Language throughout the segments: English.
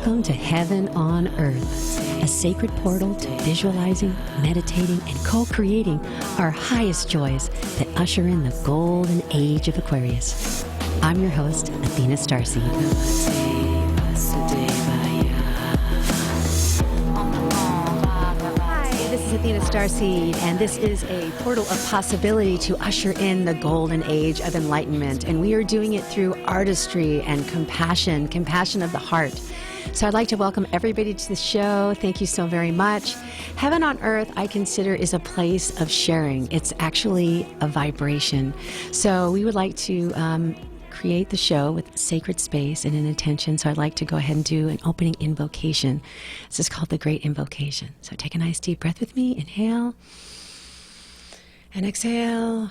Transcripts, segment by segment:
Welcome to Heaven on Earth, a sacred portal to visualizing, meditating, and co-creating our highest joys that usher in the golden age of Aquarius. I'm your host, Athena Starseed. This is Athena Starseed, and this is a portal of possibility to usher in the golden age of enlightenment. And we are doing it through artistry and compassion of the heart. So I'd like to welcome everybody to the show. Thank you so very much. Heaven on Earth, I consider, is a place of sharing. It's actually a vibration. So we would like to create the show with sacred space and an intention. So I'd like to go ahead and do an opening invocation. This is called the Great Invocation. So take a nice deep breath with me. Inhale and exhale.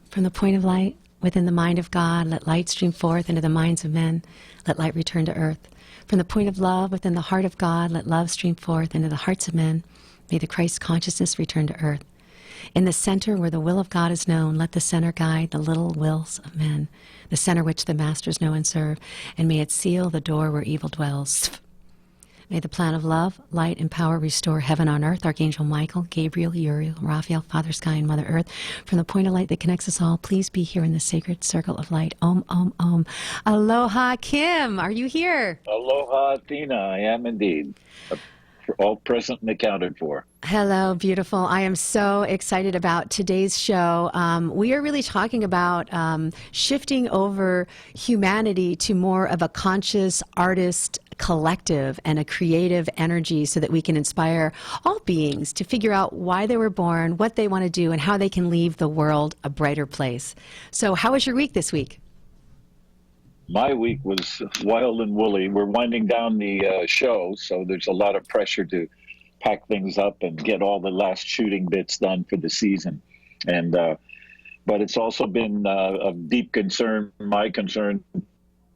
From the point of light within the mind of God, let light stream forth into the minds of men. Let light return to earth. From the point of love within the heart of God, let love stream forth into the hearts of men. May the Christ consciousness return to earth. In the center where the will of God is known, let the center guide the little wills of men, the center which the masters know and serve, and may it seal the door where evil dwells. May the plan of love, light, and power restore heaven on earth. Archangel Michael, Gabriel, Uriel, Raphael, Father Sky, and Mother Earth. From the point of light that connects us all, please be here in the sacred circle of light. Om, om, om. Aloha, Kim. Are you here? Aloha, Athena. I am indeed. All present and accounted for. Hello, beautiful. I am so excited about today's show. We are really talking about shifting over humanity to more of a conscious artist collective and a creative energy so that we can inspire all beings to figure out why they were born, what they want to do, and how they can leave the world a brighter place. So how was your week this week? My week was wild and woolly. We're winding down the show, so there's a lot of pressure to pack things up and get all the last shooting bits done for the season. And but it's also been of deep concern. My concern,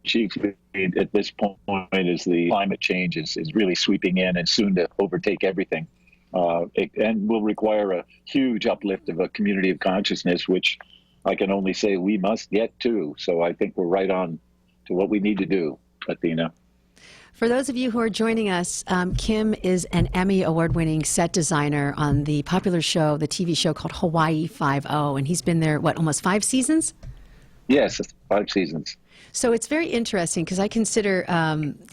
chiefly at this point, is the climate change is really sweeping in and soon to overtake everything. And will require a huge uplift of a community of consciousness, which I can only say we must get to. So I think we're right on to what we need to do, Athena. For those of you who are joining us, Kim is an Emmy award-winning set designer on the popular show, the TV show called Hawaii Five-0, and he's been there, what, almost 5 seasons? Yes, 5 seasons. So it's very interesting because I consider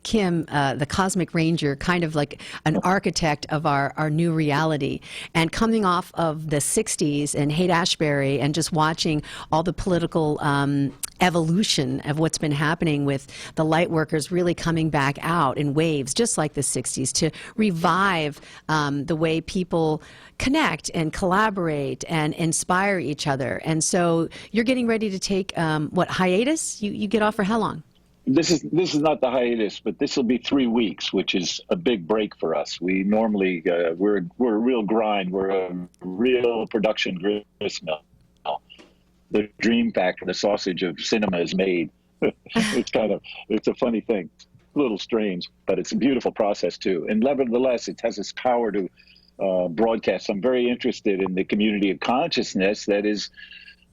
Kim, the Cosmic Ranger, kind of like an architect of our new reality. And coming off of the 60s and Haight-Ashbury and just watching all the political evolution of what's been happening with the light workers really coming back out in waves, just like the 60s, to revive the way people connect and collaborate and inspire each other. And so you're getting ready to take, what, hiatus? You get off for how long? This is not the hiatus, but this will be 3 weeks, which is a big break for us. We normally, we're a real grind. We're a real production gristmill. The dream factor, the sausage of cinema is made. It's a funny thing, a little strange, but it's a beautiful process too. And nevertheless, it has this power to broadcast. I'm very interested in the community of consciousness that is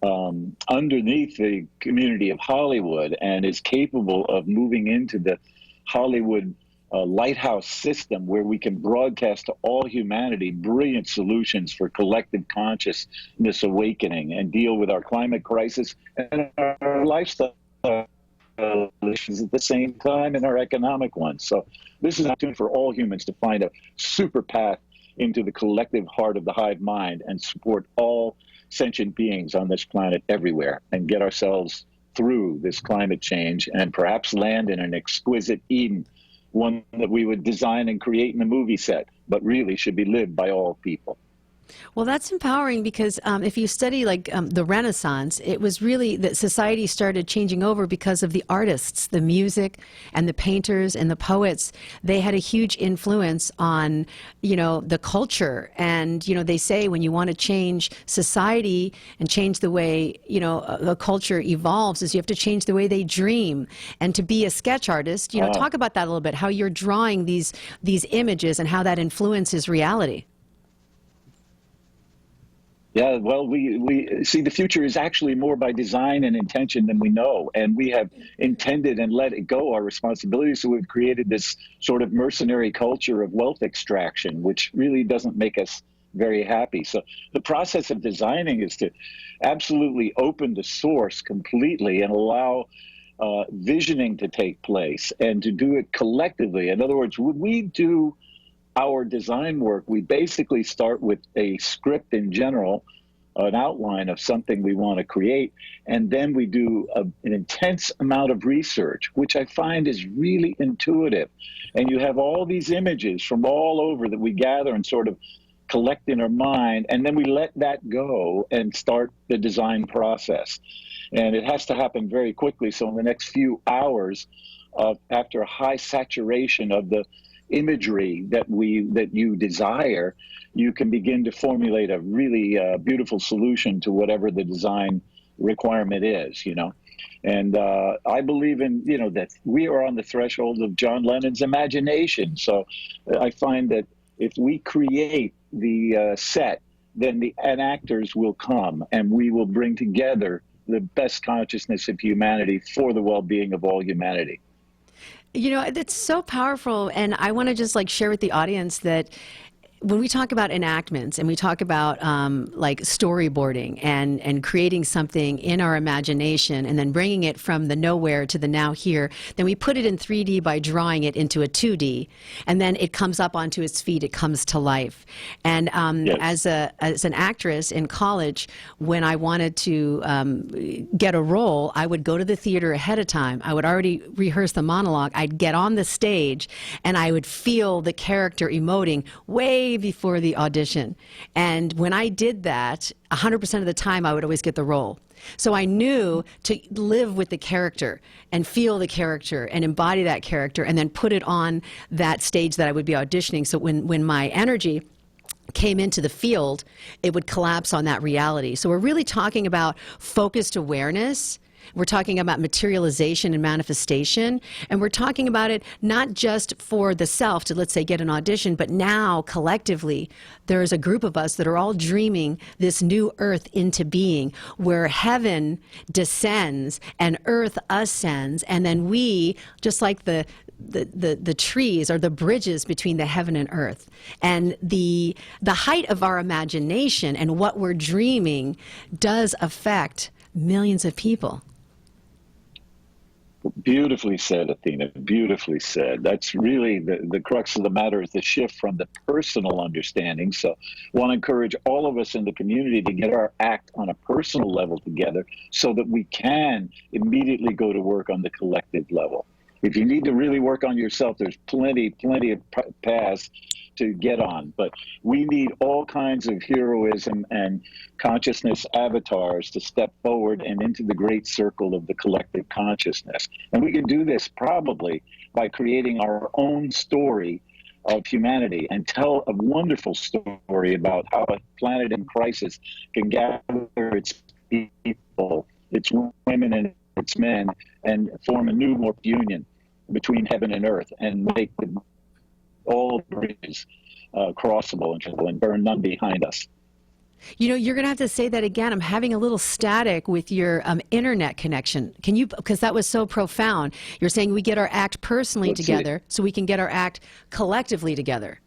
underneath the community of Hollywood and is capable of moving into the Hollywood lighthouse system where we can broadcast to all humanity brilliant solutions for collective consciousness awakening and deal with our climate crisis and our lifestyle issues at the same time and our economic ones. So this is an opportunity for all humans to find a super path into the collective heart of the hive mind and support all sentient beings on this planet everywhere and get ourselves through this climate change and perhaps land in an exquisite Eden, one that we would design and create in a movie set, but really should be lived by all people. Well, that's empowering because if you study like the Renaissance, it was really that society started changing over because of the artists, the music and the painters and the poets. They had a huge influence on, the culture. And, they say when you want to change society and change the way, the culture evolves is you have to change the way they dream. And to be a sketch artist, talk about that a little bit, how you're drawing these images and how that influences reality. Yeah, well, we see the future is actually more by design and intention than we know. And we have intended and let it go our responsibility. So we've created this sort of mercenary culture of wealth extraction, which really doesn't make us very happy. So the process of designing is to absolutely open the source completely and allow visioning to take place and to do it collectively. In other words, when we do our design work, we basically start with a script in general, an outline of something we want to create, and then we do an intense amount of research, which I find is really intuitive. And you have all these images from all over that we gather and sort of collect in our mind, and then we let that go and start the design process. And it has to happen very quickly. So in the next few hours, after a high saturation of the imagery that you desire, you can begin to formulate a really beautiful solution to whatever the design requirement is, you know. And I believe in, you know, that we are on the threshold of John Lennon's imagination. So I find that if we create the set, then the actors will come, and we will bring together the best consciousness of humanity for the well-being of all humanity. You know, it's so powerful, and I want to just like share with the audience that when we talk about enactments and we talk about like storyboarding and creating something in our imagination and then bringing it from the nowhere to the now here, then we put it in 3D by drawing it into a 2D, and then it comes up onto its feet, it comes to life. And Yes. as an actress in college, when I wanted to get a role, I would go to the theater ahead of time. I would already rehearse the monologue. I'd get on the stage and I would feel the character emoting way before the audition. And when I did that, 100% of the time I would always get the role. So I knew to live with the character and feel the character and embody that character and then put it on that stage that I would be auditioning. So when my energy came into the field, it would collapse on that reality. So we're really talking about focused awareness. We're talking about materialization and manifestation, and we're talking about it not just for the self to, let's say, get an audition, but now collectively there is a group of us that are all dreaming this new earth into being, where heaven descends and earth ascends, and then we, just like the trees are the bridges between the heaven and earth. And the height of our imagination and what we're dreaming does affect millions of people. Beautifully said, Athena. Beautifully said. That's really the crux of the matter, is the shift from the personal understanding. So I want to encourage all of us in the community to get our act on a personal level together so that we can immediately go to work on the collective level. If you need to really work on yourself, there's plenty of paths to get on. But we need all kinds of heroism and consciousness avatars to step forward and into the great circle of the collective consciousness. And we can do this probably by creating our own story of humanity and tell a wonderful story about how a planet in crisis can gather its people, its women and its men, and form a new, more union between heaven and earth, and make all bridges crossable and burn none behind us. You know, you're going to have to say that again. I'm having a little static with your internet connection. Can you, because that was so profound. You're saying we get our act personally together so we can get our act collectively together.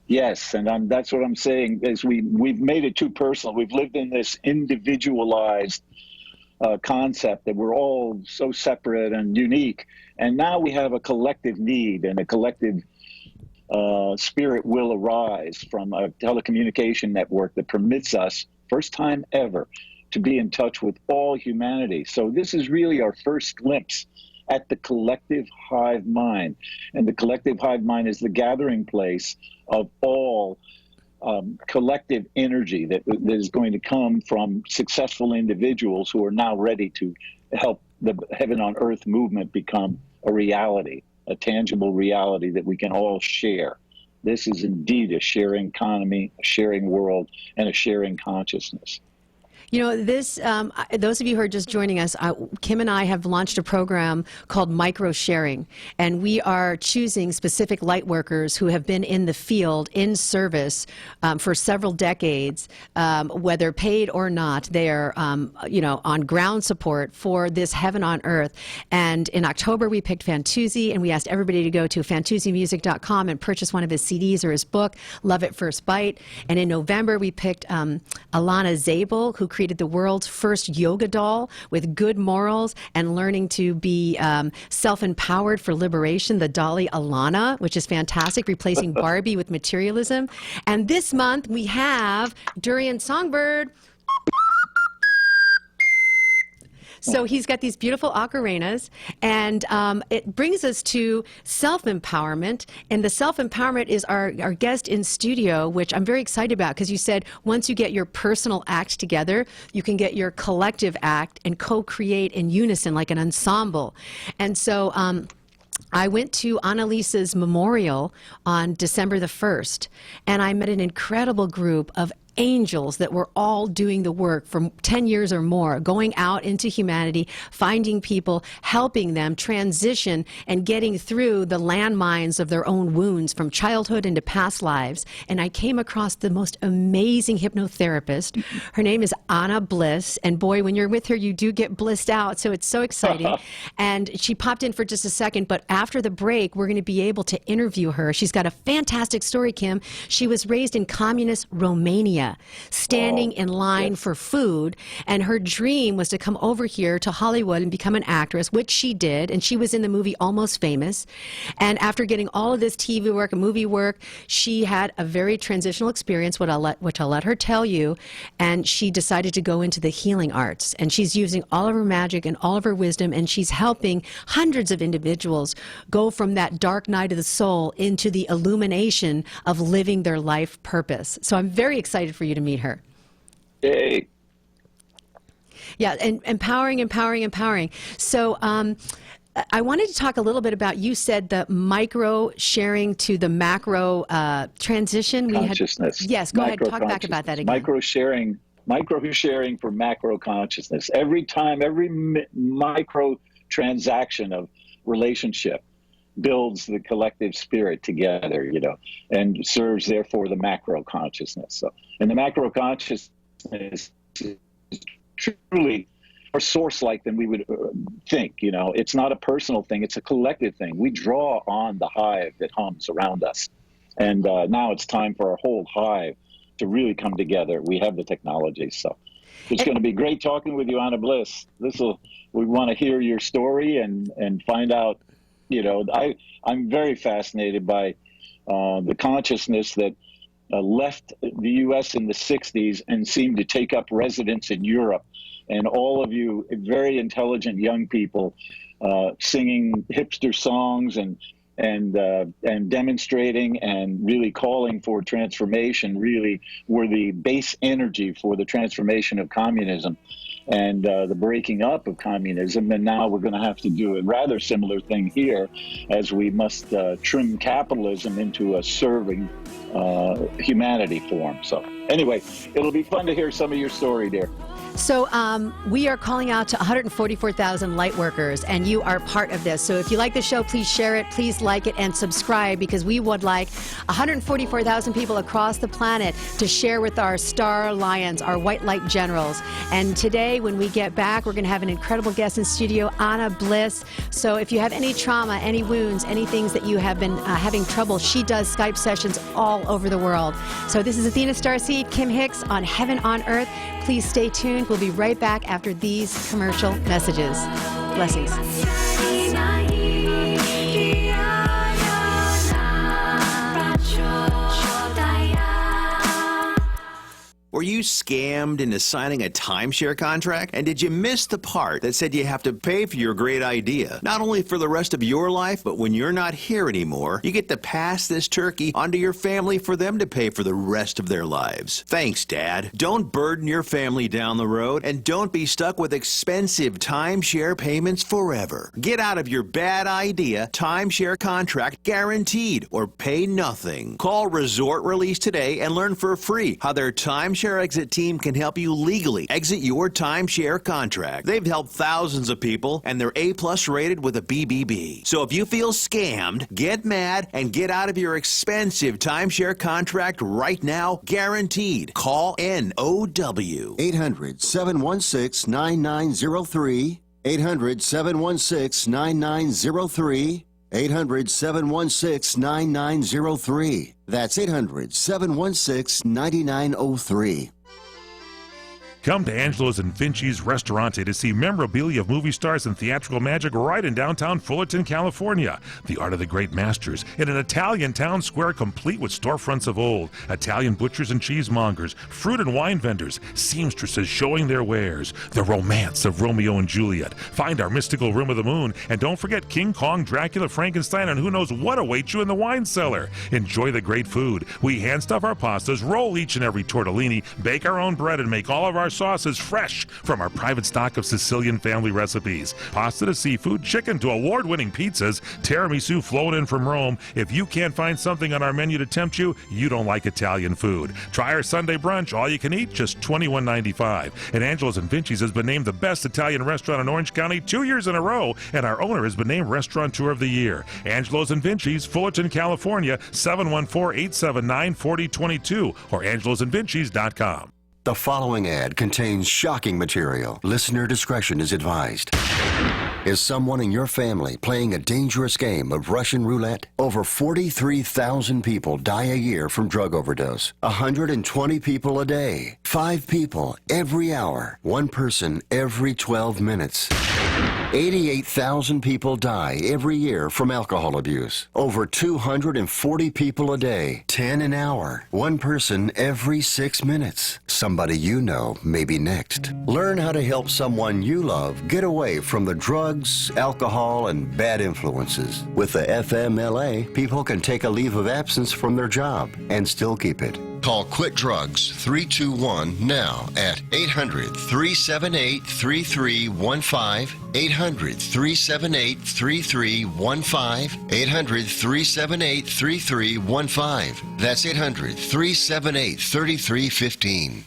Yes, and that's what I'm saying, is we've made it too personal. We've lived in this individualized concept that we're all so separate and unique. And now we have a collective need, and a collective spirit will arise from a telecommunication network that permits us, first time ever, to be in touch with all humanity. So this is really our first glimpse at the collective hive mind. And the collective hive mind is the gathering place of all collective energy that is going to come from successful individuals who are now ready to help the heaven on earth movement become a reality, a tangible reality that we can all share. This is indeed a sharing economy, a sharing world, and a sharing consciousness. You know, this, those of you who are just joining us, Kim and I have launched a program called Micro Sharing, and we are choosing specific light workers who have been in the field, in service for several decades, whether paid or not. They are, you know, on ground support for this heaven on earth. And in October, we picked Fantuzzi, and we asked everybody to go to fantuzzimusic.com and purchase one of his CDs or his book, Love at First Bite. And in November, we picked Alana Zabel, who created the world's first yoga doll with good morals and learning to be self-empowered for liberation, the Dolly Alana, which is fantastic, replacing Barbie with materialism. And this month, we have Durian Songbird. So he's got these beautiful ocarinas, and it brings us to self-empowerment. And the self-empowerment is our guest in studio, which I'm very excited about, because you said once you get your personal act together, you can get your collective act and co-create in unison like an ensemble. And so I went to Annalisa's memorial on December the 1st, and I met an incredible group of angels that were all doing the work for 10 years or more, going out into humanity, finding people, helping them transition and getting through the landmines of their own wounds from childhood into past lives. And I came across the most amazing hypnotherapist. Her name is Anna Bliss, and boy, when you're with her, you do get blissed out, so it's so exciting. And she popped in for just a second, but after the break, we're going to be able to interview her. She's got a fantastic story, Kim. She was raised in communist Romania, standing in line for food, and her dream was to come over here to Hollywood and become an actress, which she did, and she was in the movie Almost Famous. And after getting all of this TV work and movie work, she had a very transitional experience, which I'll let her tell you, and she decided to go into the healing arts, and she's using all of her magic and all of her wisdom, and she's helping hundreds of individuals go from that dark night of the soul into the illumination of living their life purpose. So I'm very excited for you to meet her. Yay. Yeah, and empowering. So I wanted to talk a little bit about, you said the micro sharing to the macro transition. Consciousness. Yes, go ahead, talk back about that again. Micro sharing for macro consciousness. Every time, every micro transaction of relationship builds the collective spirit together, you know, and serves therefore the macro consciousness. So, and the macro consciousness is truly more source-like than we would think. You know, it's not a personal thing; it's a collective thing. We draw on the hive that hums around us, and now it's time for our whole hive to really come together. We have the technology, so it's going to be great talking with you, Anna Bliss. We want to hear your story and find out. You know, I'm very fascinated by the consciousness that left the U.S. in the 60s and seemed to take up residence in Europe. And all of you very intelligent young people singing hipster songs and demonstrating and really calling for transformation really were the base energy for the transformation of communism and the breaking up of communism. And now we're going to have to do a rather similar thing here, as we must trim capitalism into a serving humanity form. So anyway, it'll be fun to hear some of your story, dear. So we are calling out to 144,000 light workers, and you are part of this. So if you like the show, please share it, please like it, and subscribe, because we would like 144,000 people across the planet to share with our star lions, our white light generals. And today, when we get back, we're going to have an incredible guest in studio, Anna Bliss. So if you have any trauma, any wounds, any things that you have been having trouble, she does Skype sessions all over the world. So this is Athena Starseed, Kim Hix on Heaven on Earth. Please stay tuned. We'll be right back after these commercial messages. Blessings. Were you scammed into signing a timeshare contract? And did you miss the part that said you have to pay for your great idea? Not only for the rest of your life, but when you're not here anymore, you get to pass this turkey onto your family for them to pay for the rest of their lives. Thanks, Dad. Don't burden your family down the road, and don't be stuck with expensive timeshare payments forever. Get out of your bad idea timeshare contract guaranteed, or pay nothing. Call Resort Release today and learn for free how their timeshare Timeshare Exit team can help you legally exit your timeshare contract. They've helped thousands of people, and they're A-plus rated with a BBB. So if you feel scammed, get mad, and get out of your expensive timeshare contract right now, guaranteed. Call NOW. 800-716-9903. 800-716-9903. 800-716-9903. That's 800-716-9903. Come to Angelo's and Vinci's Restaurante to see memorabilia of movie stars and theatrical magic right in downtown Fullerton, California. The Art of the Great Masters in an Italian town square complete with storefronts of old, Italian butchers and cheesemongers, fruit and wine vendors, seamstresses showing their wares, the romance of Romeo and Juliet. Find our mystical Room of the Moon, and don't forget King Kong, Dracula, Frankenstein, and who knows what awaits you in the wine cellar. Enjoy the great food. We hand stuff our pastas, roll each and every tortellini, bake our own bread, and make all of our sauces fresh from our private stock of Sicilian family recipes. Pasta to seafood, chicken to award-winning pizzas, tiramisu flown in from Rome. If you can't find something on our menu to tempt you, you don't like Italian food. Try our Sunday brunch, all you can eat, just $21.95. And Angelo's and Vinci's has been named the best Italian restaurant in Orange County 2 years in a row, and our owner has been named Restaurateur of the Year. Angelo's and Vinci's, Fullerton, California, 714-879-4022 or angelosandvinci's.com. The following ad contains shocking material. Listener discretion is advised. Is someone in your family playing a dangerous game of Russian roulette? Over 43,000 people die a year from drug overdose. 120 people a day. 5 people every hour. 1 person every 12 minutes. 88,000 people die every year from alcohol abuse. Over 240 people a day. 10 an hour. 1 person every 6 minutes. Somebody you know may be next. Learn how to help someone you love get away from the drugs, alcohol, and bad influences. With the FMLA, people can take a leave of absence from their job and still keep it. Call Quit Drugs 321 now at 800-378-3315, 800-378-3315, 800-378-3315. That's 800-378-3315.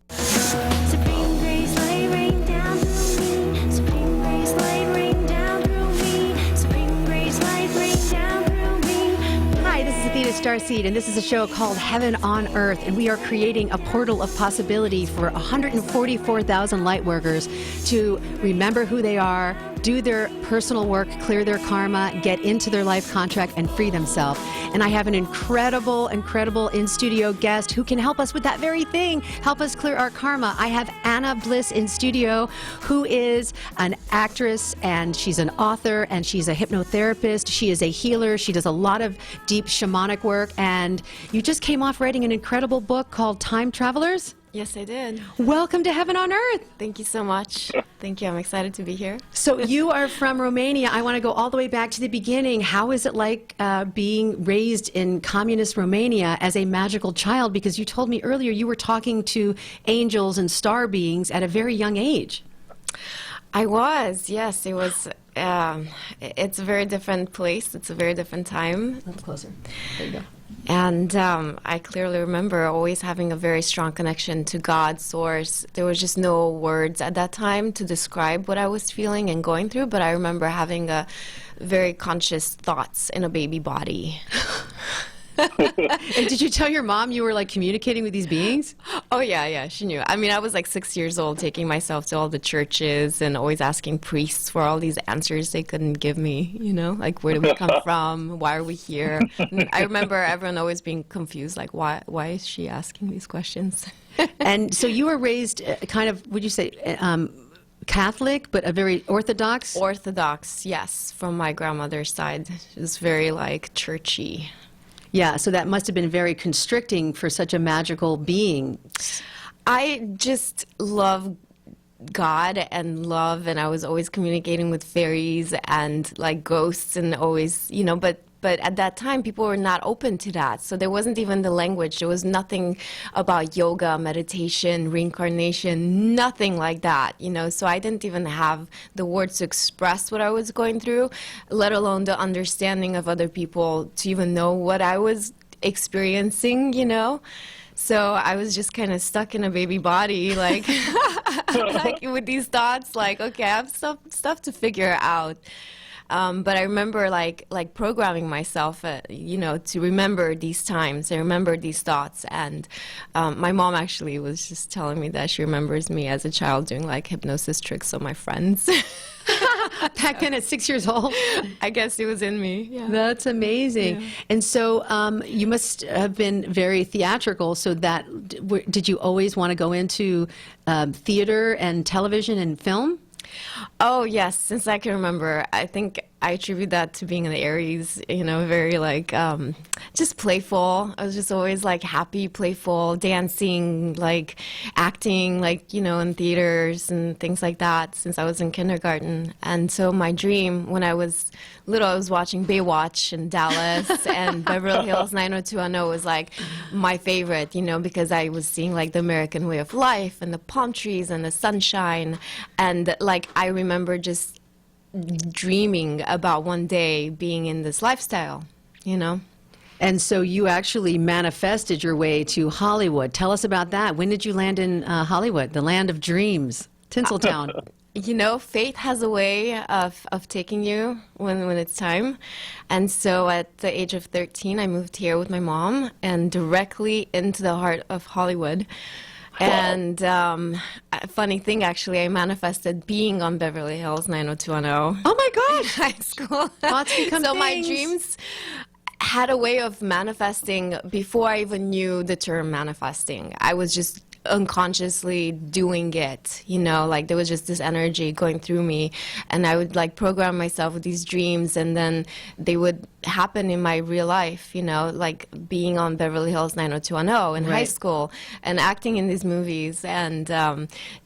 Supreme grace, lay rain down through me. Supreme grace, lay rain down through me. Supreme grace, lay rain down through me. Hi, this is Athena Starseed, and this is a show called Heaven on Earth, and we are creating a portal of possibility for 144,000 light workers to remember who they are, do their personal work, clear their karma, get into their life contract, and free themselves. And I have an incredible in-studio guest who can help us with that very thing, help us clear our karma. I have Anna Bliss in studio, who is an actress, and she's an author, and she's a hypnotherapist. She is a healer. She does a lot of deep shamanic work, and you just came off writing an incredible book called Time Travelers. Yes, I did. Welcome to Heaven on Earth. Thank you so much. Thank you. I'm excited to be here. So you are from Romania. I want to go all the way back to the beginning. How is it like being raised in communist Romania as a magical child? Because you told me earlier you were talking to angels and star beings at a very young age. I was, yes. It was. It's a very different place. It's a very different time. A little closer. There you go. And I clearly remember always having a very strong connection to God, Source. There was just no words at that time to describe what I was feeling and going through, but I remember having a very conscious thoughts in a baby body. And did you tell your mom you were like communicating with these beings? Oh, yeah, she knew. I mean, I was like 6 years old, taking myself to all the churches and always asking priests for all these answers they couldn't give me, you know, like where do we come from? Why are we here? And I remember everyone always being confused, like, why is she asking these questions? And so you were raised kind of, would you say, Catholic, but a very Orthodox? Orthodox, yes, from my grandmother's side. It was very like churchy. Yeah, so that must have been very constricting for such a magical being. I just love God and love, and I was always communicating with fairies and like ghosts and always, you know, but at that time people were not open to that. So there wasn't even the language. There was nothing about yoga, meditation, reincarnation, nothing like that, you know. So I didn't even have the words to express what I was going through, let alone the understanding of other people to even know what I was experiencing, you know. So I was just kind of stuck in a baby body, like, like with these thoughts, like, okay, I have stuff to figure out. But I remember like programming myself, you know, to remember these times, I remember these thoughts. And my mom actually was just telling me that she remembers me as a child doing like hypnosis tricks on my friends. Back then at 6 years old? I guess it was in me. Yeah. That's amazing. Yeah. And so you must have been very theatrical, so that, did you always want to go into theater and television and film? Oh, yes, since I can remember. I think I attribute that to being an Aries, you know, very like just playful. I was just always like happy, playful, dancing, like acting, like, you know, in theaters and things like that since I was in kindergarten. And so my dream when I was little, I was watching Baywatch and Dallas and Beverly Hills 90210 was like my favorite, you know, because I was seeing like the American way of life and the palm trees and the sunshine. And like I remember just dreaming about one day being in this lifestyle, you know. And so you actually manifested your way to Hollywood. Tell us about that. When did you land in Hollywood, the land of dreams, Tinseltown? You know, fate has a way of taking you when it's time. And so at the age of 13, I moved here with my mom and directly into the heart of Hollywood. And a funny thing, actually, I manifested being on Beverly Hills 90210. Oh my gosh! High school. Thoughts become so things. My dreams had a way of manifesting before I even knew the term manifesting. I was just unconsciously doing it, you know, like there was just this energy going through me, and I would like program myself with these dreams, and then they would happen in my real life, you know, like being on Beverly Hills 90210 in high school and acting in these movies, and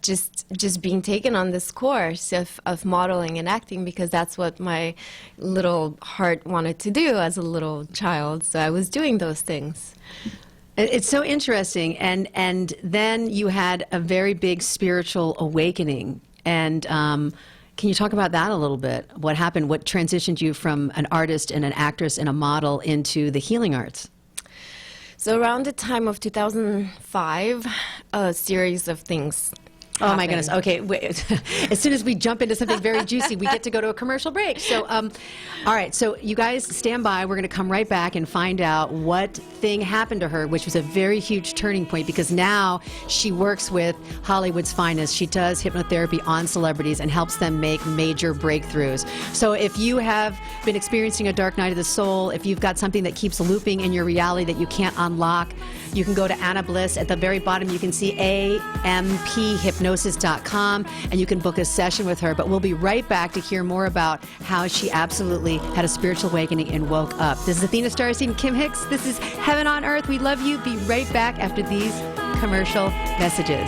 just being taken on this course of modeling and acting, because that's what my little heart wanted to do as a little child. So I was doing those things. It's so interesting, and then you had a very big spiritual awakening. And can you talk about that a little bit? What happened? What transitioned you from an artist and an actress and a model into the healing arts? So around the time of 2005, a series of things Oh my goodness. Okay. Wait. As soon as we jump into something very juicy, we get to go to a commercial break. So, all right. So you guys stand by. We're going to come right back and find out what thing happened to her, which was a very huge turning point, because now she works with Hollywood's finest. She does hypnotherapy on celebrities and helps them make major breakthroughs. So if you have been experiencing a dark night of the soul, if you've got something that keeps looping in your reality that you can't unlock, you can go to Anna Bliss. At the very bottom, you can see amphypnosis.com, and you can book a session with her. But we'll be right back to hear more about how she absolutely had a spiritual awakening and woke up. This is Athena Starseed and Kim Hix. This is Heaven on Earth. We love you. Be right back after these commercial messages.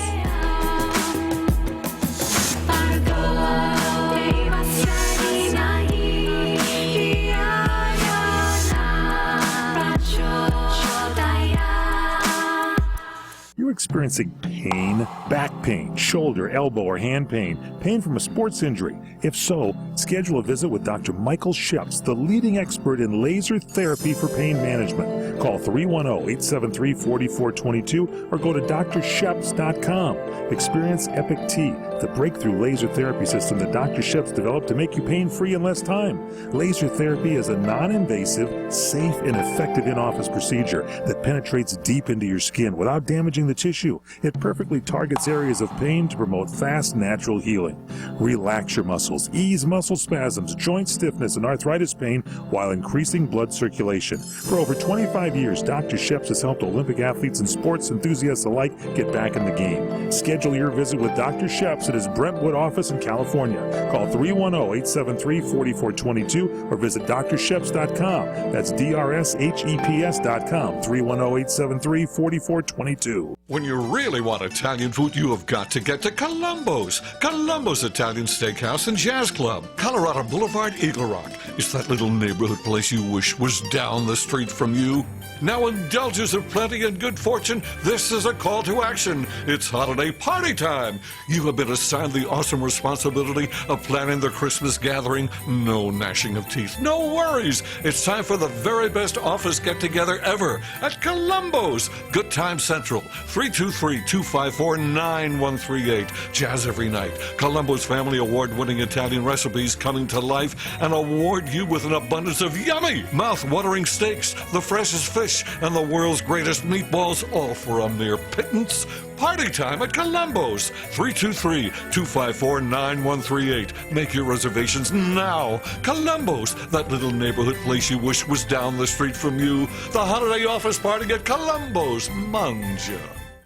You're experiencing pain, back pain, shoulder, elbow, or hand pain, pain from a sports injury. If so, schedule a visit with Dr. Michael Sheps, the leading expert in laser therapy for pain management. Call 310-873-4422 or go to drsheps.com. Experience Epic T, the breakthrough laser therapy system that Dr. Sheps developed to make you pain-free in less time. Laser therapy is a non-invasive, safe, and effective in-office procedure that penetrates deep into your skin without damaging the tissue. It perfectly targets areas of pain to promote fast, natural healing. Relax your muscles, ease muscle spasms, joint stiffness, and arthritis pain while increasing blood circulation. For over 25 years, Dr. Sheps has helped Olympic athletes and sports enthusiasts alike get back in the game. Schedule your visit with Dr. Sheps at his Brentwood office in California. Call 310-873-4422 or visit drsheps.com. That's DRSHEPS.com. 310-873-4422. When you really want Italian food, you have got to get to Columbo's. Columbo's Italian Steakhouse and Jazz Club. Colorado Boulevard, Eagle Rock. It's that little neighborhood place you wish was down the street from you. Now indulges of plenty and good fortune, this is a call to action. It's holiday party time. You have been assigned the awesome responsibility of planning the Christmas gathering. No gnashing of teeth, no worries. It's time for the very best office get-together ever at Columbo's. Good Time Central, 323-254-9138. Jazz every night. Columbo's family award-winning Italian recipes coming to life and award you with an abundance of yummy, mouth-watering steaks, the freshest fish, and the world's greatest meatballs, all for a mere pittance. Party time at Columbo's, 323-254-9138. Make your reservations now. Columbo's, that little neighborhood place you wish was down the street from you. The holiday office party at Columbo's. Manja.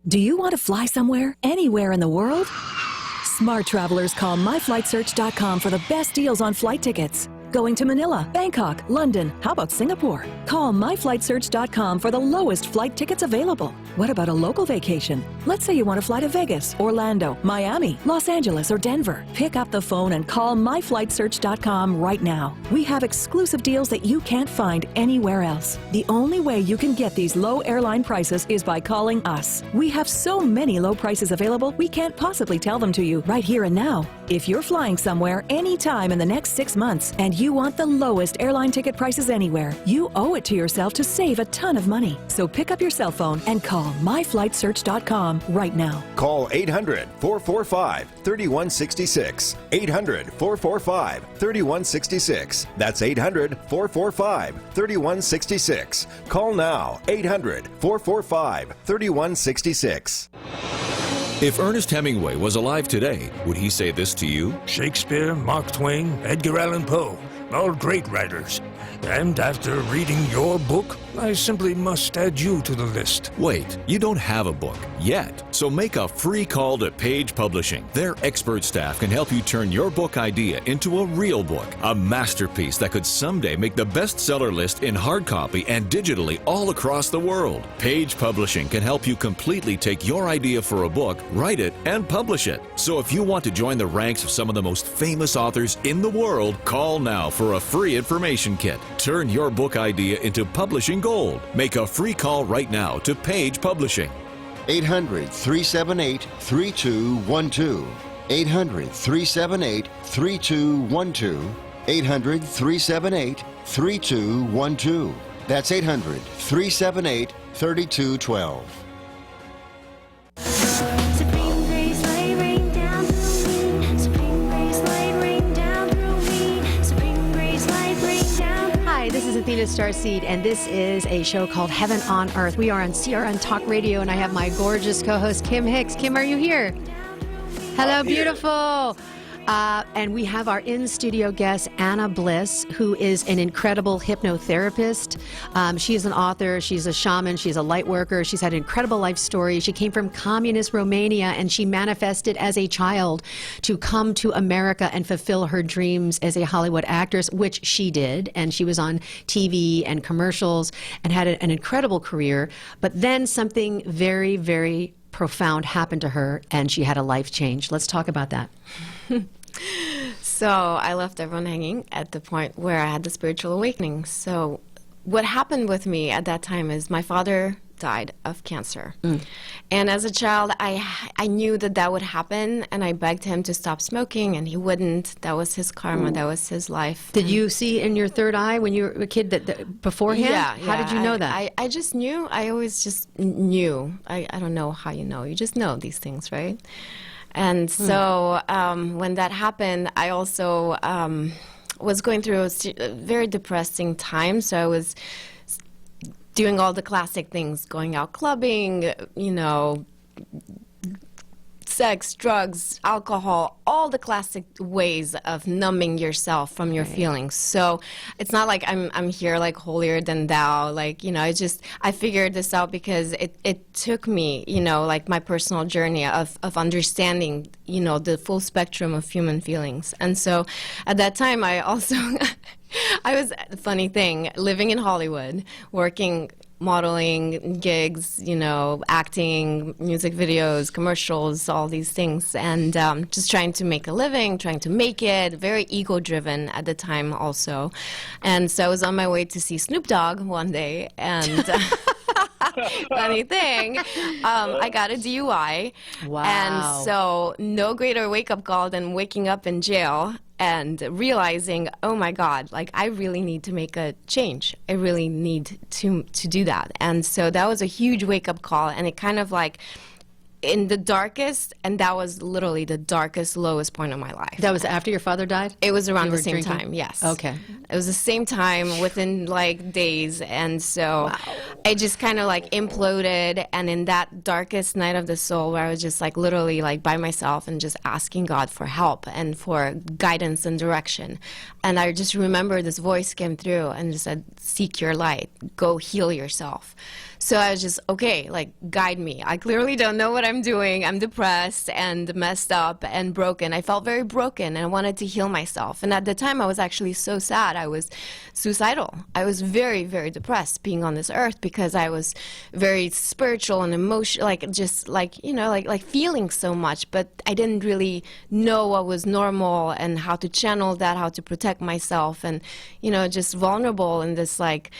Do you want to fly somewhere, anywhere in the world? Smart travelers call myflightsearch.com for the best deals on flight tickets. Going to Manila, Bangkok, London, how about Singapore? Call myflightsearch.com for the lowest flight tickets available. What about a local vacation? Let's say you want to fly to Vegas, Orlando, Miami, Los Angeles, or Denver. Pick up the phone and call myflightsearch.com right now. We have exclusive deals that you can't find anywhere else. The only way you can get these low airline prices is by calling us. We have so many low prices available, we can't possibly tell them to you right here and now. If you're flying somewhere anytime in the next 6 months and you want the lowest airline ticket prices anywhere, you owe it to yourself to save a ton of money. So pick up your cell phone and call myflightsearch.com right now. Call 800-445-3166. 800-445-3166. That's 800-445-3166. Call now. 800-445-3166. If Ernest Hemingway was alive today, would he say this to you? Shakespeare, Mark Twain, Edgar Allan Poe, all great writers. And after reading your book, I simply must add you to the list. Wait, you don't have a book yet. So make a free call to Page Publishing. Their expert staff can help you turn your book idea into a real book, a masterpiece that could someday make the bestseller list in hard copy and digitally all across the world. Page Publishing can help you completely take your idea for a book, write it, and publish it. So if you want to join the ranks of some of the most famous authors in the world, call now for a free information kit. Turn your book idea into publishing gold. Make a free call right now to Page Publishing. 800-378-3212. 800-378-3212. 800-378-3212. That's 800-378-3212. Supreme grace, light rain down through me. Supreme grace, light rain down through me. Supreme grace, light rain down. Hi, this is Athena Starseed, and this is a show called Heaven on Earth. We are on CRN Talk Radio, and I have my gorgeous co-host, Kim Hix. Kim, are you here? Hello, beautiful. And we have our in-studio guest, Anna Bliss, who is an incredible hypnotherapist. She is an author. She's a shaman. She's a light worker. She's had an incredible life story. She came from communist Romania, and she manifested as a child to come to America and fulfill her dreams as a Hollywood actress, which she did. And she was on TV and commercials and had an incredible career. But then something very, very profound happened to her, and she had a life change. Let's talk about that. So I left everyone hanging at the point where I had the spiritual awakening. So what happened with me at that time is my father died of cancer. And as a child, I knew that would happen, and I begged him to stop smoking, and he wouldn't. That was his karma. That was his life. Did you see in your third eye when you were a kid that beforehand? Yeah. How did you know that? I just knew. I always just knew. I don't know how you know. You just know these things, right? And so when that happened, I also was going through a very depressing time. So I was doing all the classic things, going out clubbing, sex, drugs, alcohol, all the classic ways of numbing yourself from your feelings. So it's not like I'm here like holier than thou, like, I figured this out because it took me, like my personal journey of understanding, the full spectrum of human feelings. And so at that time I also, I was, funny thing, living in Hollywood, working modeling gigs, acting, music videos, commercials, all these things, and just trying to make a living, trying to make it, very ego-driven at the time also. And so I was on my way to see Snoop Dogg one day, and Funny thing, I got a DUI. Wow. And so no greater wake-up call than waking up in jail and realizing, oh my God, like I really need to make a change. I really need to do that. And so that was a huge wake-up call, and it kind of like in the darkest, and that was literally the darkest, lowest point of my life. That was after your father died? It was around You the were same drinking? time, yes. Okay. It was the same time within like days. And so I just kind of like imploded. And in that darkest night of the soul where I was just like literally like by myself and just asking God for help and for guidance and direction. And I just remember this voice came through and just said, seek your light, go heal yourself. So I was just, okay, like, guide me. I clearly don't know what I'm doing. I'm depressed and messed up and broken. I felt very broken and I wanted to heal myself. And at the time, I was actually so sad. I was suicidal. I was very, very depressed being on this earth because I was very spiritual and emotional, like, just like, you know, like feeling so much. But I didn't really know what was normal and how to channel that, how to protect myself, and, you know, just vulnerable in this, like,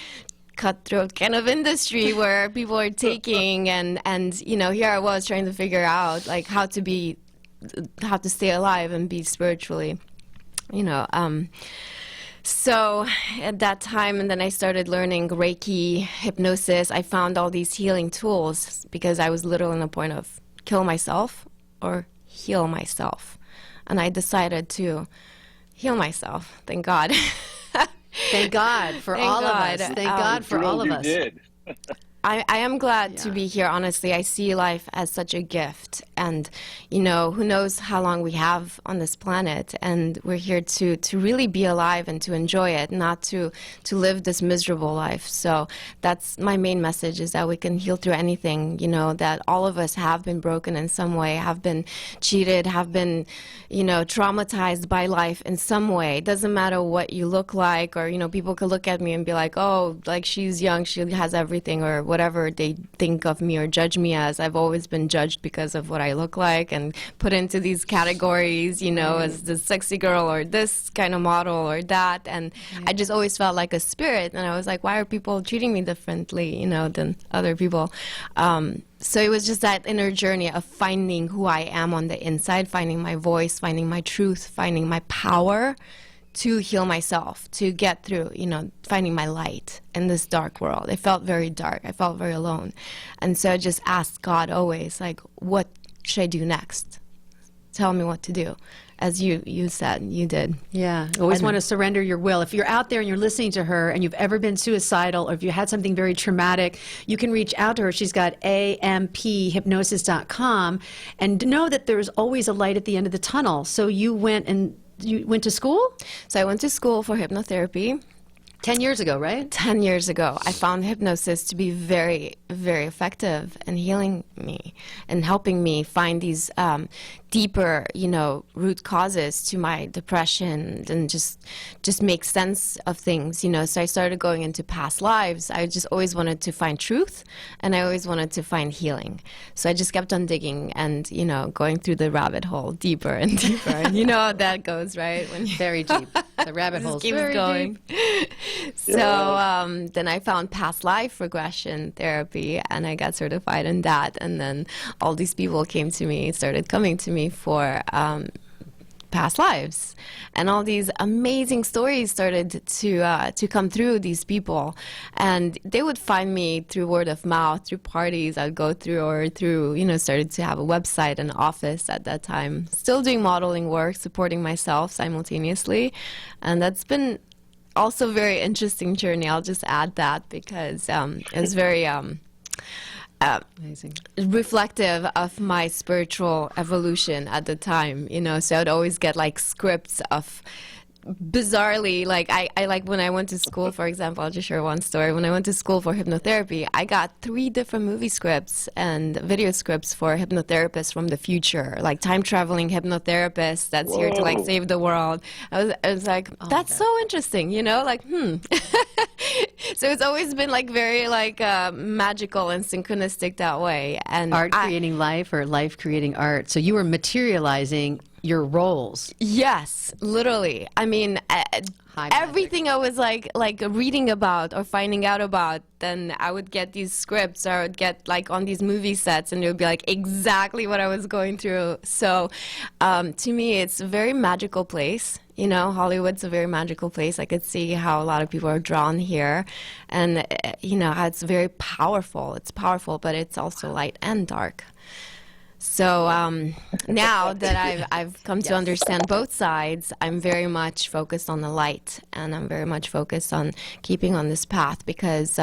cutthroat kind of industry where people are taking and you know, here I was trying to figure out like how to stay alive and be spiritually, you know, so at that time, and then I started learning Reiki, hypnosis. I found all these healing tools because I was literally on the point of kill myself or heal myself, and I decided to heal myself, thank God. Thank God for Thank all God. of us. Thank God for all of us. You did. I am glad to be here, honestly. I see life as such a gift. And, you know, who knows how long we have on this planet. And we're here to really be alive and to enjoy it, not to live this miserable life. So that's my main message, is that we can heal through anything, you know, that all of us have been broken in some way, have been cheated, have been, you know, traumatized by life in some way. It doesn't matter what you look like, or, you know, people could look at me and be like, oh, like she's young, she has everything, or whatever they think of me or judge me as. I've always been judged because of what I look like and put into these categories, you know, as the sexy girl or this kind of model or that. And I just always felt like a spirit. And I was like, why are people treating me differently, you know, than other people? So it was just that inner journey of finding who I am on the inside, finding my voice, finding my truth, finding my power to heal myself, to get through, you know, finding my light in this dark world. It felt very dark. I felt very alone. And so I just asked God always, like, what should I do next? Tell me what to do. As you said, you did. Yeah, always want to surrender your will. If you're out there and you're listening to her and you've ever been suicidal, or if you had something very traumatic, you can reach out to her. She's got amphypnosis.com, and know that there's always a light at the end of the tunnel. So you went to school? So I went to school for hypnotherapy. 10 years ago, right? 10 years ago. I found hypnosis to be very, very effective in healing me and helping me find these deeper, you know, root causes to my depression, and just make sense of things, you know. So I started going into past lives. I just always wanted to find truth, and I always wanted to find healing. So I just kept on digging and, you know, going through the rabbit hole deeper and deeper. And you know how that goes, right? When you Very deep. The rabbit hole keeps very going. deep. So then I found past life regression therapy, and I got certified in that. And then all these people started coming to me for past lives, and all these amazing stories started to come through these people, and they would find me through word of mouth, through parties I'd go through, or through, you know, started to have a website and office at that time, still doing modeling work, supporting myself simultaneously. And that's been also a very interesting journey. I'll just add that because it was very Amazing. reflective of my spiritual evolution at the time, you know. So I'd always get like scripts of bizarrely, like I like when I went to school, for example, I'll just share one story. When I went to school for hypnotherapy, I got 3 different movie scripts and video scripts for hypnotherapists from the future, like time traveling hypnotherapist that's here to like save the world. I was like, that's so interesting, you know, like so it's always been like very like magical and synchronistic that way. And Art creating life, or life creating art. So you were materializing your roles. Yes, literally. I mean, everything I was like reading about or finding out about, then I would get these scripts, or I would get like on these movie sets, and it would be like exactly what I was going through. So to me, it's a very magical place. You know, Hollywood's a very magical place. I could see how a lot of people are drawn here, and you know, how it's very powerful. It's powerful, but it's also light and dark. So now that I've come to understand both sides, I'm very much focused on the light, and I'm very much focused on keeping on this path, because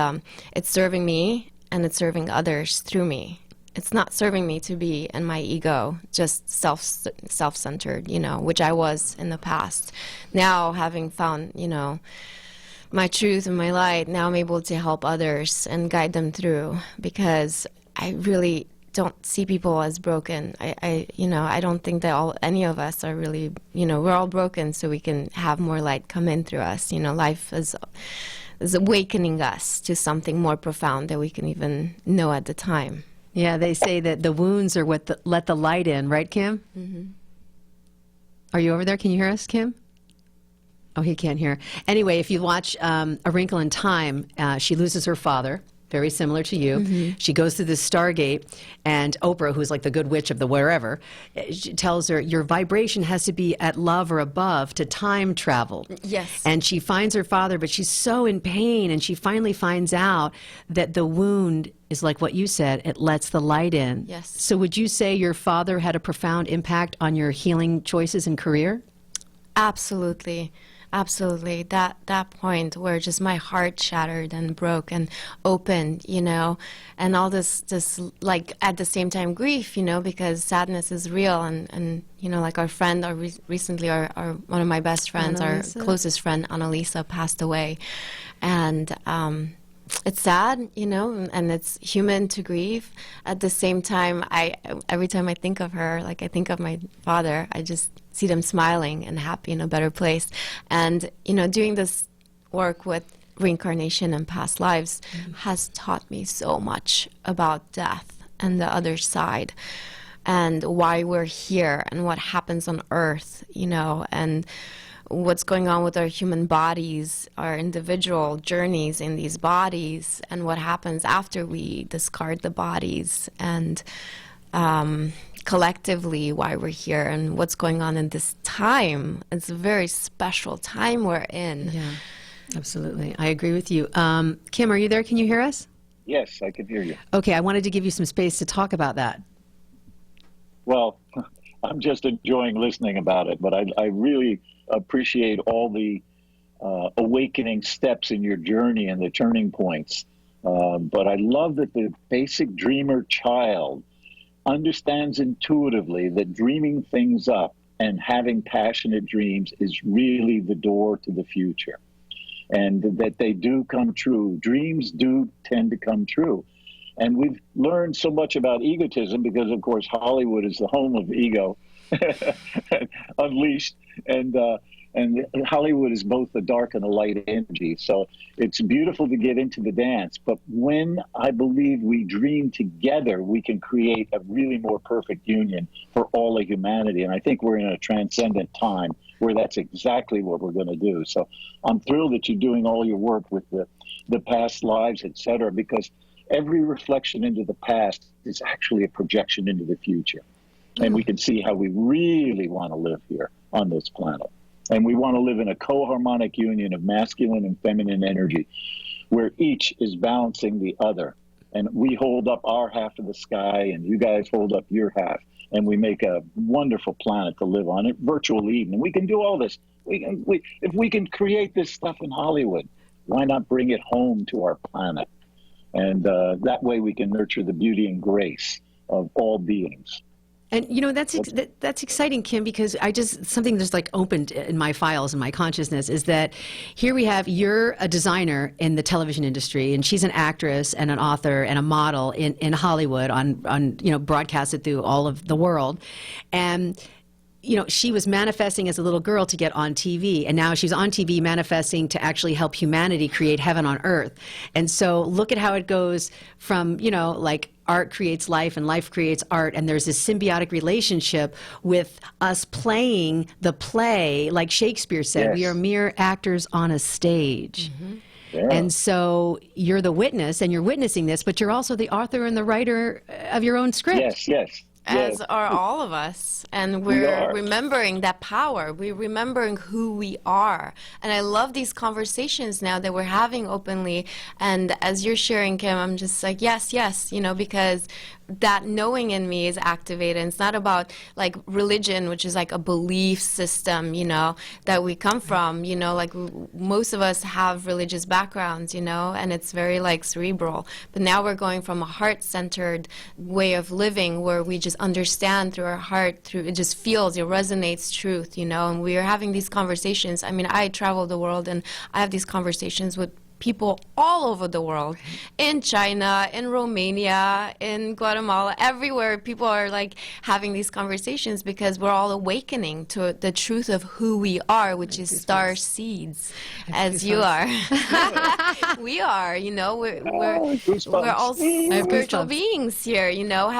it's serving me and it's serving others through me. It's not serving me to be in my ego, just self-centered, you know, which I was in the past. Now, having found, you know, my truth and my light, now I'm able to help others and guide them through, because I really don't see people as broken. I you know, I don't think that any of us are really, you know, we're all broken, so we can have more light come in through us. You know, life is awakening us to something more profound that we can even know at the time. Yeah, they say that the wounds are what let the light in, right, Kim? Mm-hmm. Are you over there? Can you hear us, Kim? Oh, he can't hear. Anyway, if you watch A Wrinkle in Time, she loses her father. Very similar to you. Mm-hmm. She goes through this Stargate, and Oprah, who's like the good witch of the wherever, she tells her, your vibration has to be at love or above to time travel. Yes. And she finds her father, but she's so in pain, and she finally finds out that the wound is like what you said, it lets the light in. Yes. So would you say your father had a profound impact on your healing choices and career? Absolutely. Absolutely. That point where just my heart shattered and broke and opened, you know, and all this like at the same time grief, you know, because sadness is real, and you know, like our friend, recently our one of my best friends, our closest friend, Annalisa, passed away, and it's sad, you know, and it's human to grieve. At the same time, every time I think of her, like I think of my father, I just see them smiling and happy in a better place. And, you know, doing this work with reincarnation and past lives has taught me so much about death and the other side, and why we're here, and what happens on Earth, you know, and what's going on with our human bodies, our individual journeys in these bodies, and what happens after we discard the bodies, and collectively why we're here, and what's going on in this time. It's a very special time we're in. Yeah, absolutely. I agree with you. Kim, are you there? Can you hear us? Yes, I can hear you. Okay, I wanted to give you some space to talk about that. Well, I'm just enjoying listening about it, but I really appreciate all the awakening steps in your journey and the turning points. But I love that the basic dreamer child understands intuitively that dreaming things up and having passionate dreams is really the door to the future, and that they do come true. Dreams do tend to come true. And we've learned so much about egotism because, of course, Hollywood is the home of ego unleashed. And Hollywood is both a dark and a light energy. So it's beautiful to get into the dance. But when I believe we dream together, we can create a really more perfect union for all of humanity. And I think we're in a transcendent time where that's exactly what we're going to do. So I'm thrilled that you're doing all your work with the past lives, et cetera, because every reflection into the past is actually a projection into the future. And we can see how we really want to live here on this planet. And we want to live in a co-harmonic union of masculine and feminine energy where each is balancing the other. And we hold up our half of the sky and you guys hold up your half. And we make a wonderful planet to live on, a virtual Eden. And we can do all this. If we can create this stuff in Hollywood, why not bring it home to our planet? And that way we can nurture the beauty and grace of all beings. And, you know, that's exciting, Kim, because something that's like opened in my files and my consciousness is that here we have, you're a designer in the television industry, and she's an actress and an author and a model in Hollywood on you know, broadcasted through all of the world. And, you know, she was manifesting as a little girl to get on TV, and now she's on TV manifesting to actually help humanity create heaven on earth. And so look at how it goes from, you know, like art creates life and life creates art, and there's this symbiotic relationship with us playing the play, like Shakespeare said, Yes. we are mere actors on a stage. Yeah. And so you're the witness, and you're witnessing this, but you're also the author and the writer of your own script. Yes, yes. As are all of us. And We we're are. remembering that power. We're remembering who we are. And I love these conversations now that we're having openly. And as you're sharing, Kim, I'm just like, yes, yes, because that knowing in me is activated. It's not about like religion, which is like a belief system, that we come from, like most of us have religious backgrounds, and it's very like cerebral. But now we're going from a heart-centered way of living where we just understand through our heart, through it just feels, it resonates truth, and we are having these conversations. I mean, I travel the world and I have these conversations with people all over the world, in China, in Romania, in Guatemala, everywhere. People are like having these conversations because we're all awakening to the truth of who we are, which is star seeds, as you are. We are, we're all spiritual beings here,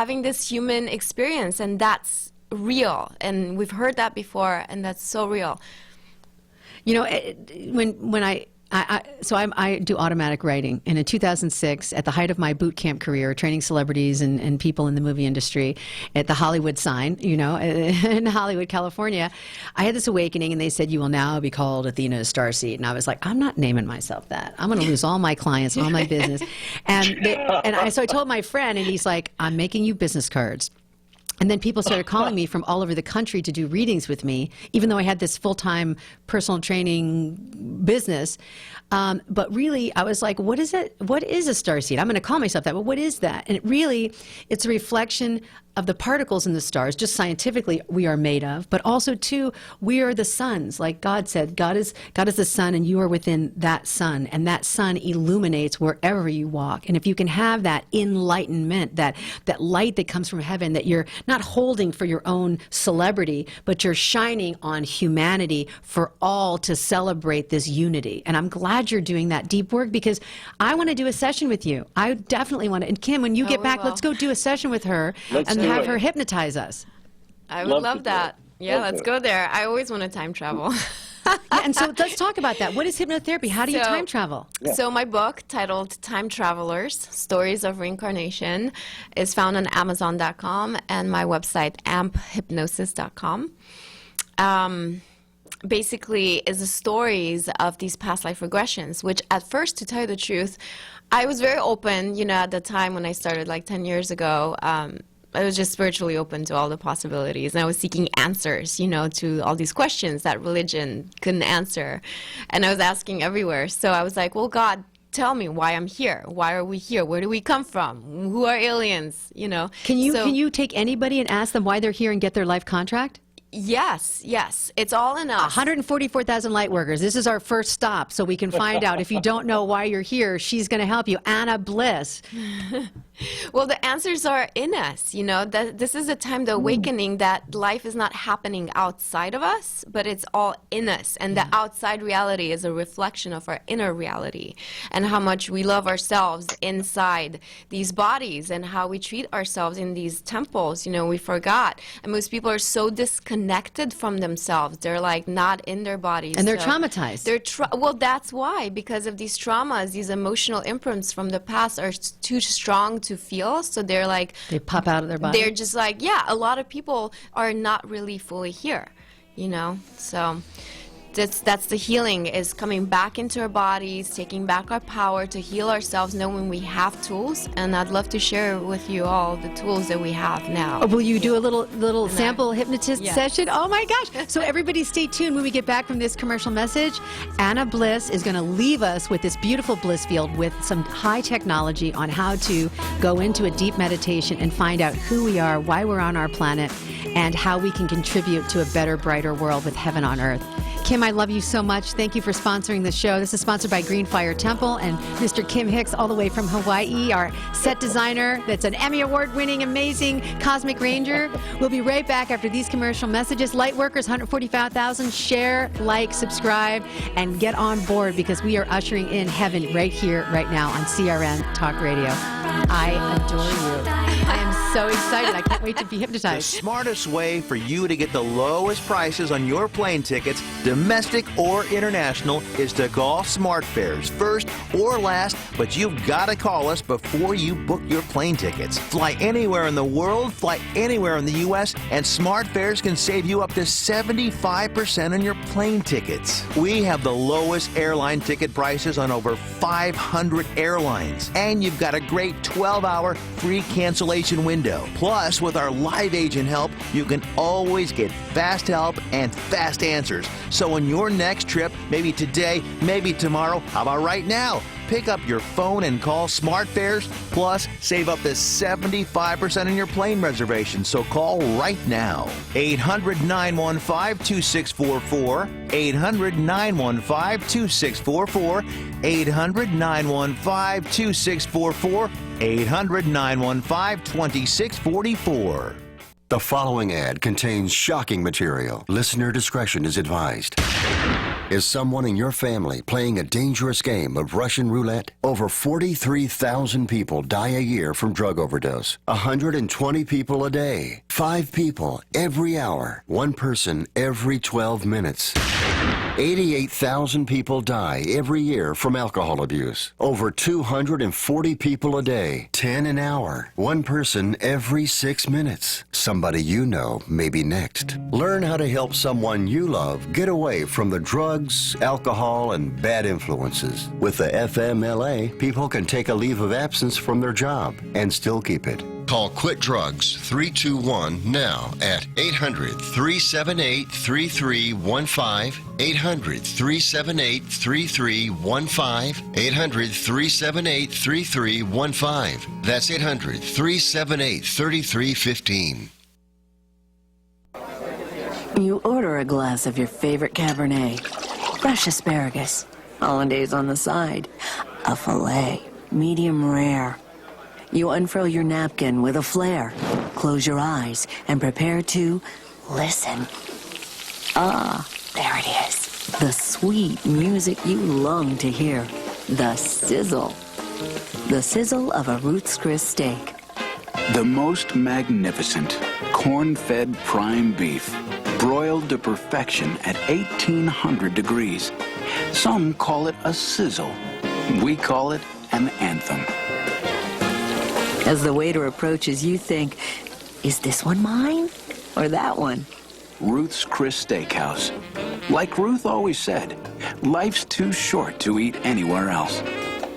having this human experience, and that's real. And we've heard that before, and that's so real. When I do automatic writing, and in 2006, at the height of my boot camp career, training celebrities and people in the movie industry at the Hollywood sign, in Hollywood, California, I had this awakening, and they said, "You will now be called Athena Starseed," and I was like, "I'm not naming myself that. I'm going to lose all my clients, all my business," so I told my friend, and he's like, "I'm making you business cards." And then people started calling me from all over the country to do readings with me, even though I had this full-time personal training business. But really, I was like, what is it? What is a starseed? I'm going to call myself that, but what is that? And it's a reflection of the particles in the stars, just scientifically we are made of, but also too, we are the suns. Like God said, God is the sun, and you are within that sun, and that sun illuminates wherever you walk. And if you can have that enlightenment, that light that comes from heaven, that you're not holding for your own celebrity, but you're shining on humanity for all to celebrate this unity. And I'm glad you're doing that deep work, because I want to do a session with you. I definitely want to. And Kim, when you get back, let's go do a session with her and have her hypnotize us. I would love that. Yeah, let's go there. I always want to time travel. And so let's talk about that. What is hypnotherapy? How do you time travel? So my book, titled Time Travelers, Stories of Reincarnation, is found on Amazon.com and my website, amphypnosis.com. Basically is the stories of these past life regressions, which at first, to tell you the truth, I was very open, at the time when I started like 10 years ago. I was just spiritually open to all the possibilities, and I was seeking answers, to all these questions that religion couldn't answer. And I was asking everywhere. So I was like, well, God, tell me why I'm here. Why are we here? Where do we come from? Who are aliens? Can you take anybody and ask them why they're here and get their life contract? Yes. It's all in us. 144,000 light workers. This is our first stop, so we can find out. If you don't know why you're here, she's going to help you. Anna Bliss. Well, the answers are in us. This is a time, the awakening, that life is not happening outside of us, but it's all in us. And the outside reality is a reflection of our inner reality, and how much we love ourselves inside these bodies, and how we treat ourselves in these temples. We forgot. And most people are so disconnected from themselves. They're like not in their bodies. And they're traumatized. Well, that's why, because of these traumas, these emotional imprints from the past are too strong to feel. So they're like, they pop out of their body. They're just like, a lot of people are not really fully here, so that's the healing, is coming back into our bodies, taking back our power to heal ourselves, knowing we have tools. And I'd love to share with you all the tools that we have now. Will you do a little sample hypnotist session? Oh my gosh. So everybody stay tuned. When we get back from this commercial message, Anna Bliss is going to leave us with this beautiful bliss field with some high technology on how to go into a deep meditation and find out who we are, why we're on our planet, and how we can contribute to a better, brighter world with heaven on earth. Kim, I love you so much. Thank you for sponsoring the show. This is sponsored by Green Fire Temple and Mr. Kim Hix, all the way from Hawaii, our set designer that's an Emmy Award-winning, amazing Cosmic Ranger. We'll be right back after these commercial messages. Lightworkers, 145,000. Share, like, subscribe, and get on board because we are ushering in heaven right here, right now on CRN Talk Radio. I adore you. I am so excited. I can't wait to be The hypnotized. smartest way for you to get the lowest prices on your plane tickets, domestic or international, is to call SmartFares first or last, but you've got to call us before you book your plane tickets. Fly anywhere in the world, fly anywhere in the U.S., and SmartFares can save you up to 75% on your plane tickets. We have the lowest airline ticket prices on over 500 airlines, and you've got a great 12-hour free cancellation window. Plus, with our live agent help, you can always get fast help and fast answers. So on your next trip, maybe today, maybe tomorrow, how about right now? Pick up your phone and call SmartFares, plus save up to 75% on your plane reservation. So call right now. 800-915-2644. 800-915-2644. 800-915-2644. 800-915-2644. The following ad contains shocking material. Listener discretion is advised. Is someone in your family playing a dangerous game of Russian roulette? Over 43,000 people die a year from drug overdose. 120 people a day. 5 people every hour. 1 person every 12 minutes. 88,000 people die every year from alcohol abuse. Over 240 people a day. 10 an hour. 1 person every 6 minutes. Somebody you know may be next. Learn how to help someone you love get away from the drugs, alcohol, and bad influences. With the FMLA, people can take a leave of absence from their job and still keep it. Call Quit Drugs 321 now at 800-378-3315, 800-378-3315, 800-378-3315. That's 800-378-3315. You order a glass of your favorite Cabernet, fresh asparagus, hollandaise on the side, a filet, medium rare. You unfurl your napkin with a flair, close your eyes, and prepare to listen. Ah, there it is. The sweet music you long to hear. The sizzle. The sizzle of a Ruth's Chris steak. The most magnificent corn-fed prime beef, broiled to perfection at 1,800 degrees. Some call it a sizzle. We call it an anthem. As the waiter approaches, you think, is this one mine or that one? Ruth's Chris Steakhouse. Like Ruth always said, life's too short to eat anywhere else.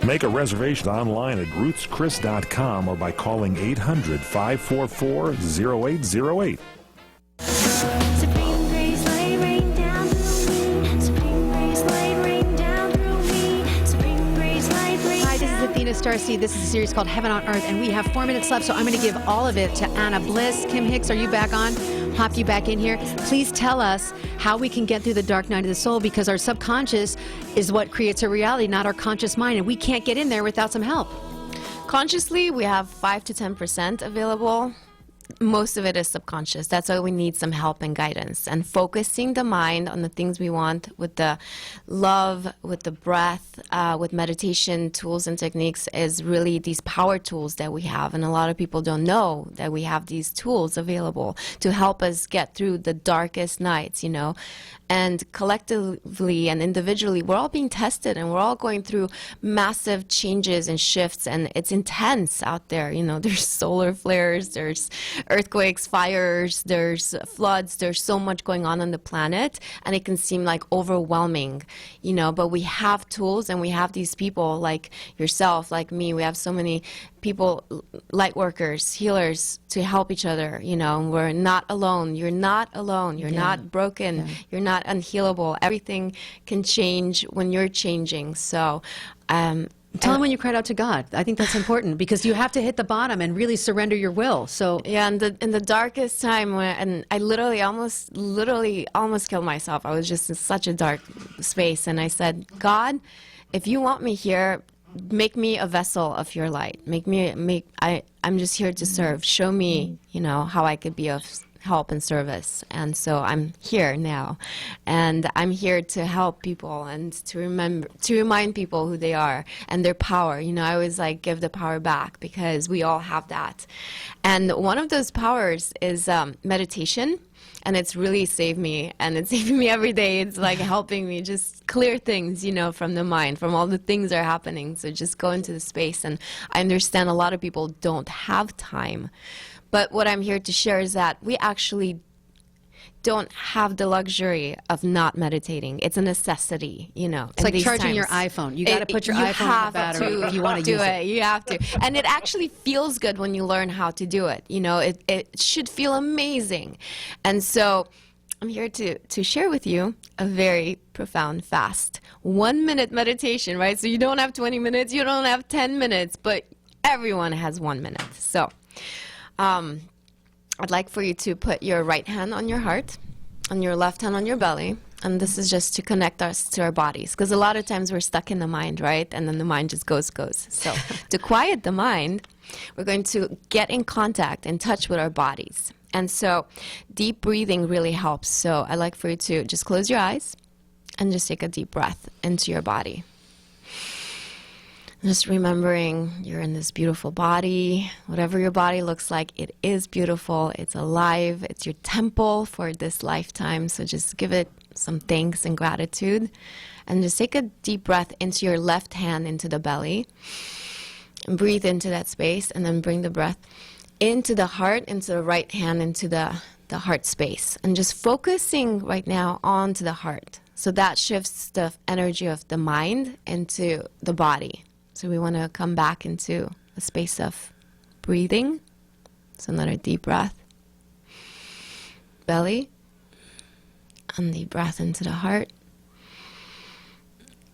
Make a reservation online at ruthschris.com or by calling 800-544-0808. Supreme grace, light rain down through me. Supreme grace, light rain down through me. Supreme grace, light rain. Hi, this is Athena Starseed. This is a series called Heaven on Earth, and we have 4 minutes left, so I'm going to give all of it to Anna Bliss. Kim Hix, are you back on? Pop you back in here. Please tell us how we can get through the dark night of the soul, because our subconscious is what creates our reality, not our conscious mind, and we can't get in there without some help. Consciously, we have 5 to 10% available. Most of it is subconscious. That's why we need some help and guidance. And focusing the mind on the things we want with the love, with the breath, with meditation tools and techniques is really these power tools that we have. And a lot of people don't know that we have these tools available to help us get through the darkest nights, you know. And collectively and individually, we're all being tested and we're all going through massive changes and shifts, and it's intense out there. You know, there's solar flares, there's earthquakes, fires, there's floods, there's so much going on the planet, and it can seem like overwhelming, you know, but we have tools and we have these people like yourself, like me. We have so many people, light workers, healers, to help each other, you know. We're not alone. You're not alone. You're not broken. You're not unhealable. Everything can change when you're changing. So Tell them when you cried out to God. I think that's important because you have to hit the bottom and really surrender your will. So yeah, in the darkest time and I literally almost killed myself. I was just in such a dark space, and I said, God, if you want me here, make me a vessel of your light. I'm just here to serve. Show me, how I could be of help and service. And so I'm here now, and I'm here to help people and to remind people who they are and their power. I always give the power back because we all have that. And one of those powers is meditation. And it's really saved me, and it's saving me every day. It's helping me just clear things, from the mind, from all the things that are happening. So just go into the space. And I understand a lot of people don't have time. But what I'm here to share is that we actually don't have the luxury of not meditating. It's a necessity, It's like charging your iPhone. You got to put your iPhone on the battery if you want to use it. You have to. And it actually feels good when you learn how to do it. It should feel amazing. And so I'm here to share with you a very profound fast. 1 minute meditation, right? So you don't have 20 minutes, you don't have 10 minutes, but everyone has 1 minute. So I'd like for you to put your right hand on your heart and your left hand on your belly. And this is just to connect us to our bodies. Because a lot of times we're stuck in the mind, right? And then the mind just goes. So to quiet the mind, we're going to get in contact, in touch with our bodies. And so deep breathing really helps. So I'd like for you to just close your eyes and just take a deep breath into your body. Just remembering you're in this beautiful body. Whatever your body looks like, it is beautiful. It's alive. It's your temple for this lifetime. So just give it some thanks and gratitude. And just take a deep breath into your left hand, into the belly. And breathe into that space. And then bring the breath into the heart, into the right hand, into the heart space. And just focusing right now onto the heart. So that shifts the energy of the mind into the body. So we want to come back into a space of breathing. So another deep breath. Belly. And deep breath into the heart.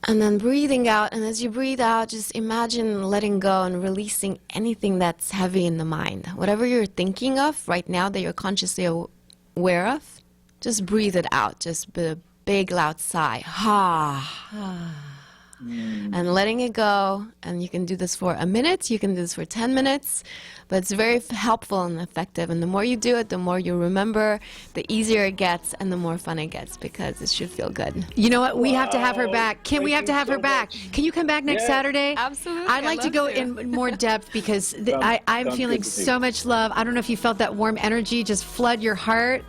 And then breathing out. And as you breathe out, just imagine letting go and releasing anything that's heavy in the mind. Whatever you're thinking of right now that you're consciously aware of, just breathe it out. Just a big loud sigh. Ha. And letting it go. And you can do this for a minute, you can do this for 10 minutes, but it's very helpful and effective. And the more you do it, the more you remember, the easier it gets, and the more fun it gets, because it should feel good. You know what? We have to have her back. Kim, we have to have her back. Can you come back next Saturday? Absolutely. I'd like to go in more depth because I'm feeling so much love. I don't know if you felt that warm energy just flood your heart.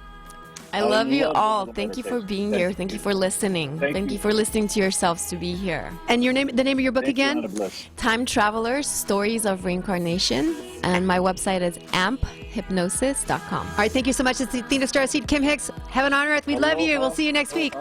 I love you all. Thank you for being here. Thank you for listening. Thank you for listening to yourselves to be here. And the name of your book again? Time Travelers, Stories of Reincarnation. And my website is amphypnosis.com. All right, thank you so much. It's Athena Starseed, Kim Hix. Heaven on earth, we love you. We'll see you next week.